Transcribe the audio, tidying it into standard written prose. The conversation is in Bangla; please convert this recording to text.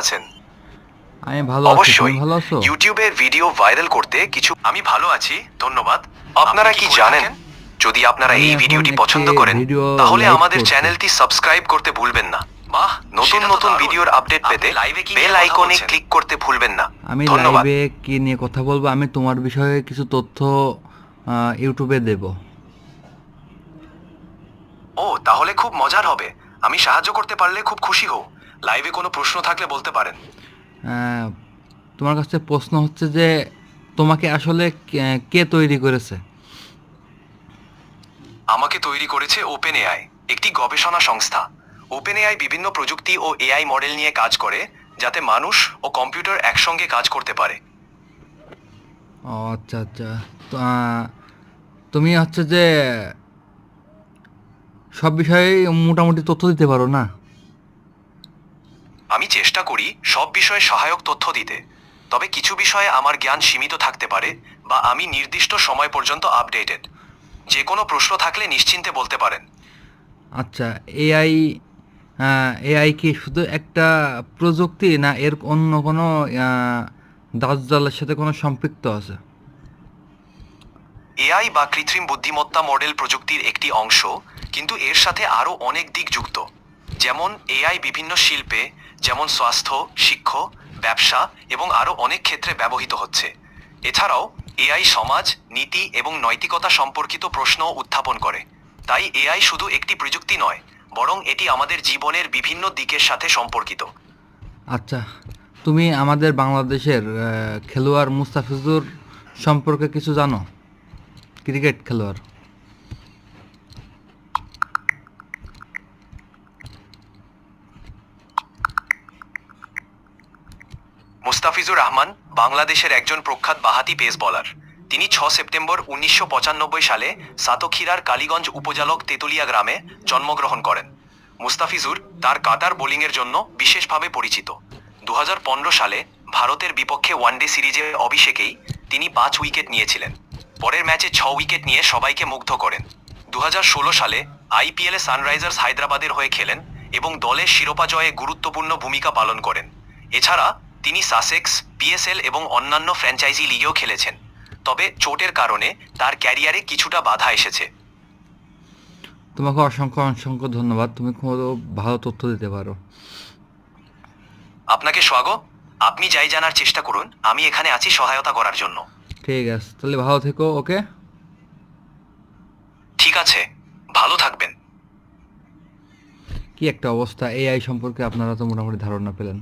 আছেন? আমি ভালো আছি। তুমি অবশ্যই। ভালো আছো? ইউটিউবের ভিডিও ভাইরাল করতে কিছু আমি ভালো আছি, ধন্যবাদ। আপনারা কি জানেন, যদি আপনারা আমি এই এখন ভিডিওটি একটি পছন্দ করেন ভিডিও তাহলে লাইভ আমাদের করছি। চ্যানেলটি সাবস্ক্রাইব করতে ভুলবেন না। বাহ, নতুন নতুন ভিডিওর আপডেট পেতে বেল আইকনে ক্লিক করতে ভুলবেন না। আমি ধন্যবাদ। লাইভে কি নিয়ে কথা বলবো, আমি তোমার বিষয়ে কিছু তথ্য ইউটিউবে দেব। ও, তাহলে খুব মজার হবে। আমি সাহায্য করতে পারলে খুব খুশি হব। লাইভে কোনো প্রশ্ন থাকলে বলতে পারেন। আহ, তোমার কাছে প্রশ্ন হচ্ছে যে তোমাকে আসলে কে তৈরি করেছে? আমাকে তৈরি করেছে ওপেন এআই, একটি গবেষণা সংস্থা। ওপেন এআই বিভিন্ন প্রযুক্তি ও এআই মডেল নিয়ে কাজ করে, যাতে মানুষ ও কম্পিউটার একসঙ্গে কাজ করতে পারে। ও আচ্ছা আচ্ছা। তো, তুমি হচ্ছে যে সব বিষয়ে মোটামুটি তথ্য দিতে পারো না? আমি চেষ্টা করি সব বিষয়ে সহায়ক তথ্য দিতে, তবে কিছু বিষয়ে আমার জ্ঞান সীমিত থাকতে পারে, বা আমি নির্দিষ্ট সময় পর্যন্ত আপডেটেড। যে কোনো প্রশ্ন থাকলে নিশ্চিন্তে বলতে পারেন। আচ্ছা, এআই এআই কি শুধু একটা প্রযুক্তি, না এর অন্য কোনো দাজ্জালের সাথে কোনো সম্পৃক্ত আছে? এআই বা কৃত্রিম বুদ্ধিমত্তা মডেল প্রযুক্তির একটি অংশ, কিন্তু এর সাথে আরও অনেক দিক যুক্ত। যেমন এআই বিভিন্ন শিল্পে, যেমন স্বাস্থ্য, শিক্ষা, ব্যবসা এবং আরও অনেক ক্ষেত্রে ব্যবহৃত হচ্ছে। এছাড়াও এআই সমাজ, নীতি এবং নৈতিকতা সম্পর্কিত প্রশ্ন উত্থাপন করে। তাই এআই শুধু একটি প্রযুক্তি নয়, বরং এটি আমাদের জীবনের বিভিন্ন দিকের সাথে সম্পর্কিত। আচ্ছা, তুমি আমাদের বাংলাদেশের খেলোয়াড় মুস্তাফিজুর সম্পর্কে কিছু জানো? ক্রিকেট খেলোয়াড়। মুস্তাফিজুর রহমান বাংলাদেশের একজন প্রখ্যাত বাঁহাতি পেস বোলার। তিনি 6 সেপ্টেম্বর 1995 সালে সাতক্ষীরার কালীগঞ্জ উপজেলার তেতুলিয়া গ্রামে জন্মগ্রহণ করেন। মুস্তাফিজুর তার কাটার বোলিংয়ের জন্য বিশেষভাবে পরিচিত। 2015 সালে ভারতের বিপক্ষে ওয়ানডে সিরিজে অভিষেকেই তিনি 5 উইকেট নিয়েছিলেন। পরের ম্যাচে 6 উইকেট নিয়ে সবাইকে মুগ্ধ করেন। 2016 সালে আইপিএলে সানরাইজার্স হায়দ্রাবাদের হয়ে খেলেন এবং দলের শিরোপা জয়ে গুরুত্বপূর্ণ ভূমিকা পালন করেন। এছাড়া তিনি সাসেক্স, পিএসএল এবং অন্যান্য ফ্র্যাঞ্চাইজি লিগেও খেলেছেন। তবে চোটের কারণে তার ক্যারিয়ারে কিছুটা বাধা এসেছে। তোমাকে অসংখ্য অসংখ্য ধন্যবাদ, তুমি খুব ভালো তথ্য দিতে পারো। আপনাকে স্বাগত। আপনি যাই জানার চেষ্টা করুন, আমি এখানে আছি সহায়তা করার জন্য। ঠিক আছে, তাহলে ভালো থেকো। ওকে, ঠিক আছে, ভালো থাকবেন। কি একটা অবস্থা! এআই সম্পর্কে আপনারা তো মোটামুটি ধারণা পেলেন।